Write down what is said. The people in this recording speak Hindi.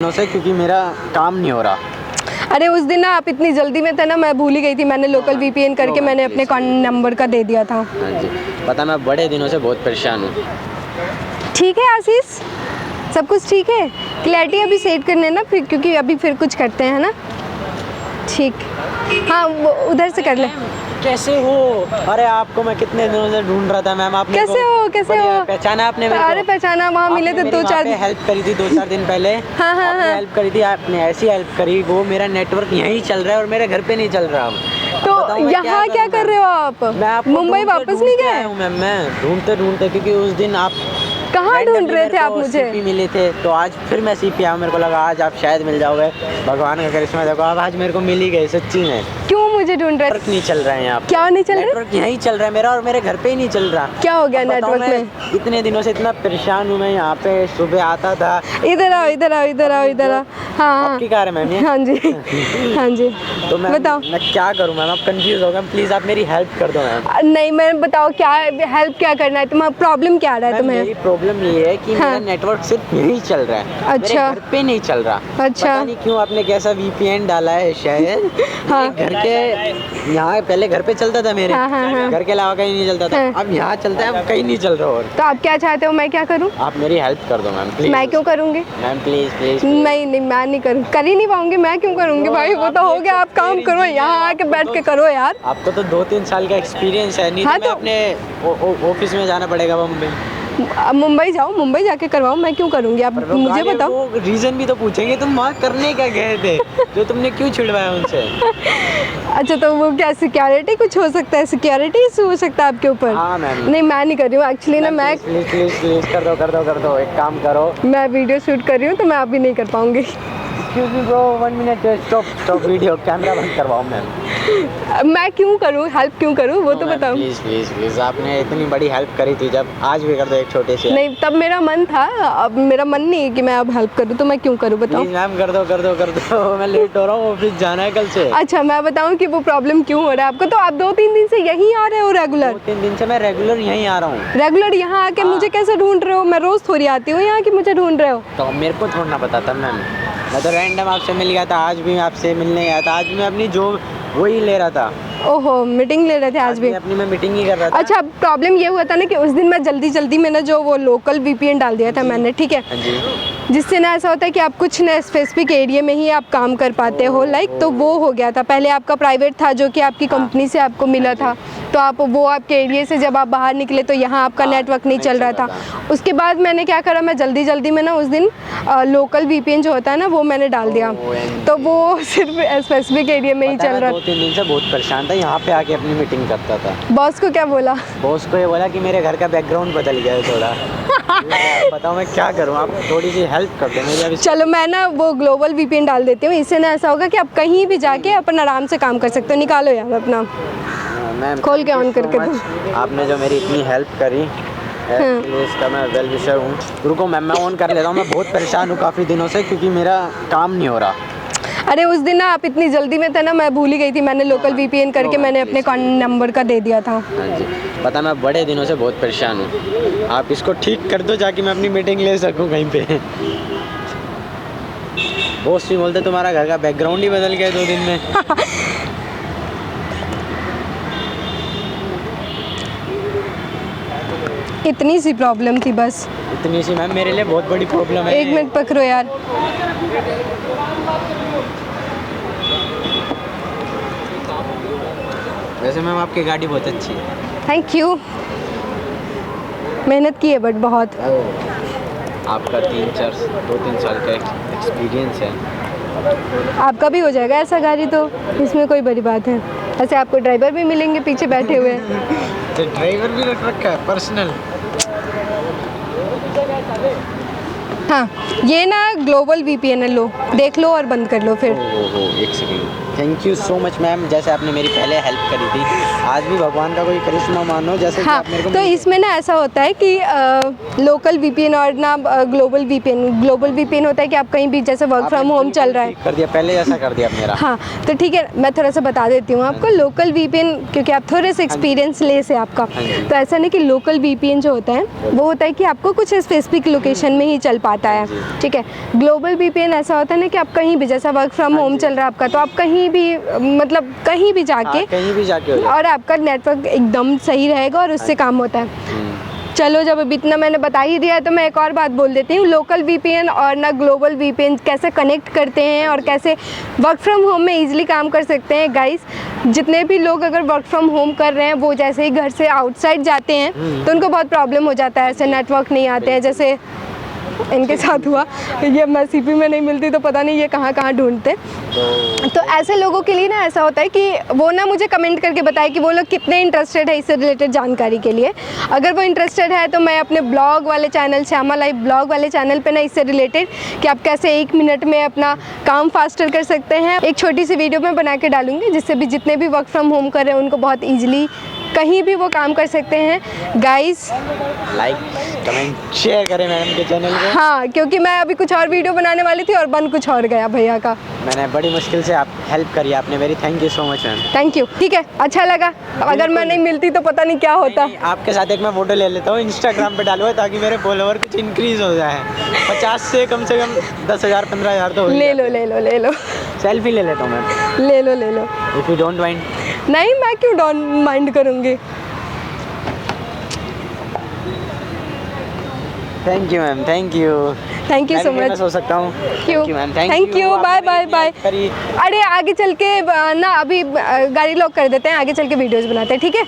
दिनों से क्योंकि मेरा काम नहीं हो रहा। अरे उस दिन ना आप इतनी जल्दी में थे ना, मैं भूल ही गई थी। मैंने लोकल वीपीएन करके मैंने अपने नंबर का दे दिया था। हाँ जी, पता मैं बड़े दिनों से बहुत परेशान हूँ। ठीक है आशीष, सब कुछ ठीक है। क्लैरिटी अभी सेट करने ना, फिर क्योंकि अभी फिर कुछ करते हैं ना। ठीक, हाँ वो उधर से कर ले। कैसे हो? अरे आपको मैं कितने दिनों से ढूंढ रहा था मैम। आपने कैसे हो? कैसे हो? पहचाना आपने मेरे को? अरे पहचाना, वहाँ मिले थे 2-4 दिन। हेल्प करी थी 2-4 दिन पहले। हाँ हाँ आपने हाँ। हेल्प करी थी, आपने ऐसी हेल्प करी। वो मेरा नेटवर्क यहीं चल रहा है और मेरे घर पे नहीं चल रहा। तो यहाँ क्या कर रहे हो आप? मुंबई वापस नहीं गए? मैम मैं ढूंढते ढूंढते, क्योंकि उस दिन आप कहाँ ढूंढ रहे थे आप मुझे? सीपी मिले थे, तो आज फिर मैं सीपी आया। मेरे को लगा आज आप शायद मिल जाओगे। भगवान का करिश्मा देखो, आप आज मेरे को मिल ही गए सच्ची में। क्यों मुझे ढूंढ रहे थे? नेटवर्क नहीं चल रहा है यहाँ पे। क्या नहीं चल रहा? नेटवर्क यहीं चल रहा है मेरा, और मेरे घर पे ही नहीं चल रहा। क्या हो गया नेटवर्क में? इतने दिनों से इतना परेशान हूँ मैं। यहाँ पे सुबह आता था। इधर आओ इधर आओ इधर आओ इधर आओ। हाँ आपकी कार है मैम ये? हाँ जी हाँ जी। तो मैं बताओ मैं क्या करूँ मैम? आप कंफ्यूज हो गए, प्लीज आप मेरी हेल्प कर दो मैम। नहीं, मैं बताओ क्या हेल्प क्या करना है तुम्हें? प्रॉब्लम क्या आ रहा है तुम्हें? मेरी प्रॉब्लम ये है कि हाँ। मेरा नेटवर्क सिर्फ यहीं चल रहा है। अच्छा। मेरे घर पे नहीं चल रहा। अच्छा। पता नहीं क्यों आपने कैसा वीपीएन डाला है शायद। हाँ। घर के यहाँ पहले घर पे चलता था मेरे। हाँ, हाँ, हाँ। घर के अलावा कहीं नहीं चलता था। हाँ। अब यहाँ चलता है, अब कहीं नहीं चल रहा। और तो आप क्या चाहते हो, मैं क्या करूँ? आप मेरी हेल्प कर दो मैम प्लीज। मैं क्यों करूँगी? Ma'am please please. नहीं नहीं, मैं नहीं करूँ, कर ही नहीं पाऊंगी। मैं क्यों करूँगी भाई? वो तो हो गया, आप काम करो, यहाँ आके बैठ के करो यार। आपको तो 2-3 साल का एक्सपीरियंस है। नहीं हाँ तो मैं अपने ऑफिस में जाना पड़ेगा मुंबई। मुंबई जाओ, मुंबई जाके करवाओ। मैं क्यों करूँगी? आप मुझे बताओ। वो रीजन भी तो पूछेंगे, तुम वहाँ करने क्या गए थे जो तुमने क्यों छिड़वाया उनसे? अच्छा, तो वो क्या सिक्योरिटी कुछ हो सकता है? सिक्योरिटी इशू हो सकता है आपके ऊपर? हाँ मैम। नहीं, मैं नहीं कर रही हूँ एक्चुअली ना। मैं प्लीज प्लीज प्लीज कर दो। एक काम करो, मैं वीडियो शूट कर रही हूँ, तो मैं अभी नहीं कर पाऊँगी। Excuse me bro, 1 minute, stop video, camera बंद करवाओ मैम। मैं क्यों करूँ, हेल्प क्यों करूँ वो तो बताओ। प्लीज प्लीज प्लीज, आपने इतनी बड़ी हेल्प करी थी, जब आज भी कर दो एक छोटे से। नहीं, तब मेरा मन था, अब मेरा मन नहीं है कि मैं अब हेल्प करूँ, तो मैं क्यों करूँ बताओ। प्लीज मैम कर दो। मैं लेट हो रहा हूँ, ऑफिस जाना है कल से। अच्छा, मैं बताऊँ कि वो प्रॉब्लम क्यों हो रहा है आपको? तो आप 2-3 दिन से यहीं आ रहे हो रेगुलर? 2-3 दिन से मैं रेगुलर यहीं आ रहा हूँ। रेगुलर यहाँ आके मुझे कैसे ढूंढ रहे हो? मैं रोज थोड़ी आती हूँ यहाँ कि मुझे ढूंढ रहे हो। तो मेरे को छोड़ना पता था मैम। मैं तो रैंडम आपसे मिल गया था, आज भी मैं आपसे मिलने गया था। आज भी मैं अपनी जॉब वही ले रहा था। ओहो, मीटिंग ले रहे थे आज भी? अपनी मैं मीटिंग ही कर रहा था। अच्छा, प्रॉब्लम ये हुआ था ना कि उस दिन मैं जल्दी में ना जो वो लोकल वीपीएन डाल दिया था मैंने, ठीक है? हाँ जी। जिससे ना ऐसा होता है कि आप कुछ ना स्पेसिफिक एरिया में ही आप काम कर पाते हो, लाइक। तो वो हो गया था। पहले आपका प्राइवेट था जो कि आपकी कंपनी से आपको मिला था, तो आप वो आपके एरिया से जब आप बाहर निकले तो यहाँ आपका नेटवर्क नहीं चल रहा था। उसके बाद मैंने क्या करा, मैं जल्दी में ना उस दिन लोकल वीपीएन जो होता है ना वो मैंने डाल दिया, तो वो सिर्फ स्पेसिफिक एरिया में ही चल रहा था। 2-3 दिन से बहुत परेशान था, यहाँ पे आके अपनी मीटिंग करता था। बॉस को क्या बोला? बॉस को ये बोला कि मेरे घर का बैकग्राउंड बदल गया है थोड़ा। बताओ मैं क्या करूँ? आप थोड़ी सी हेल्प कर दो मेरी। चलो मैं ना वो ग्लोबल वीपीएन डाल देती हूँ। इससे ना ऐसा होगा कि आप कहीं भी जाके अपन आराम से काम कर सकते हो। निकालो यार अपना, मैम खोल के ऑन करके दो। आपने जो मेरी इतनी हेल्प करी, इसका मैं वेल विशर हूँ। रुको मैम, मैं ऑन कर लेता हूँ। मैं बहुत परेशान हूँ काफ़ी दिनों से, क्योंकि मेरा काम नहीं हो रहा। अरे उस दिन ना आप इतनी जल्दी में थे ना, मैं भूल ही गई थी। मैंने लोकल वीपीएन करके मैंने अपने नंबर का दे दिया था। हाँ जी, पता मैं बड़े दिनों से बहुत परेशान हूँ। आप इसको ठीक कर दो जाके मैं अपनी मीटिंग ले सकूँ कहीं पे। बॉस भी बोलते तुम्हारा घर का बैकग्राउंड ही बदल गया 2 दिन में। इतनी सी प्रॉब्लम थी बस। इतनी सी मैम? मेरे लिए बहुत बड़ी प्रॉब्लम है। 1 मिनट पकड़ो यार। वैसे मैम आपकी गाड़ी बहुत अच्छी है। थैंक यू, मेहनत की है बट बहुत। आपका 2-3 साल का एक्सपीरियंस है। आपका भी हो जाएगा ऐसा गाड़ी, तो इसमें कोई बड़ी बात है। ऐसे आपको ड्राइवर भी मिलेंगे पीछे बैठे हुए। तो ड्राइवर भी रख रखा है पर्सनल? हाँ, ये ना ग्लोबल वीपीएन है, लो देख लो और बंद कर लो फिर। ओहो, एक second. Thank you so much ma'am, जैसे आपने मेरी पहले हेल्प करी थी, आज भी भगवान का कोई करिश्मा मानो जैसे कि हाँ, आप मेरे को तो इसमें ना ऐसा होता है कि लोकल वीपीएन और ना ग्लोबल वीपीएन होता है कि आप कहीं भी जैसे वर्क फ्रॉम होम चल रहा है। कर दिया पहले, ऐसा कर दिया मेरा। हाँ, तो ठीक है, मैं थोड़ा सा बता देती हूँ आपको। लोकल वीपीएन, क्योंकि आप थोड़े से एक्सपीरियंस लेस है आपका, तो ऐसा नहीं कि लोकल वीपीएन जो होता है वो होता है कि आपको कुछ स्पेसिफिक लोकेशन में ही चल पाता है, ठीक है। ग्लोबल वीपीएन ऐसा होता है ना कि आप कहीं भी, जैसा वर्क फ्रॉम होम चल रहा है आपका, तो आप कहीं भी मतलब कहीं भी जाके कहीं भी जाके हो जाए। और आपका नेटवर्क एकदम सही रहेगा और उससे काम होता है। चलो, जब अभी इतना मैंने बता ही दिया है तो मैं एक और बात बोल देती हूँ। लोकल वीपीएन और ना ग्लोबल वीपीएन कैसे कनेक्ट करते हैं और कैसे वर्क फ्रॉम होम में इजीली काम कर सकते हैं। गाइस, जितने भी लोग अगर वर्क फ्रॉम होम कर रहे हैं वो जैसे ही घर से आउटसाइड जाते हैं तो उनको बहुत प्रॉब्लम हो जाता है, ऐसे नेटवर्क नहीं आते हैं, जैसे इनके साथ हुआ। ये मैं सीपी में नहीं मिलती तो पता नहीं ये कहाँ कहाँ ढूंढते। तो ऐसे लोगों के लिए ना ऐसा होता है कि वो ना मुझे कमेंट करके बताए कि वो लोग कितने इंटरेस्टेड है इससे रिलेटेड जानकारी के लिए। अगर वो इंटरेस्टेड है तो मैं अपने ब्लॉग वाले चैनल, श्यामा लाइव ब्लॉग वाले चैनल पे ना इससे रिलेटेड कि आप कैसे 1 मिनट में अपना काम फास्टर कर सकते हैं, एक छोटी सी वीडियो में बना के डालूंगी, जिससे भी जितने भी वर्क फ्रॉम होम कर रहे हैं उनको बहुत ईजिली कहीं भी वो काम कर सकते हैं। गाइस, लाइक कमेंट शेयर करें मैडम के चैनल को। हाँ, क्योंकि मैं अभी कुछ और वीडियो बनाने वाली थी और बन कुछ और गया भैया का। मैंने बड़ी मुश्किल से आप हेल्प करी आपने मेरी, thank you so much ma'am. Thank you, ठीक है, अच्छा लगा। अगर मैं नहीं मिलती तो पता नहीं क्या होता। नहीं, आपके साथ एक मैं फोटो ले लेता हूँ, इंस्टाग्राम पे डालूंगा ताकि मेरे फॉलोवर कुछ इंक्रीज हो जाए। 50 से कम 10,000 15,000 तो हो ही ले लो जाते हैं। ले लो ले लो सेल्फी ले लेता हूँ मैम, ले लो ले लो। If you don't mind. नहीं, मैं क्यों डोंट माइंड करूँगी। Thank you ma'am, thank you. Thank you so मैं मच। सो सकता हूँ। क्यों? Ma'am, thank you, bye bye bye. करिए। अरे आगे चल के ना, अभी गाड़ी लॉक कर देते हैं, आगे चल के वीडियोस बनाते हैं, ठीक है।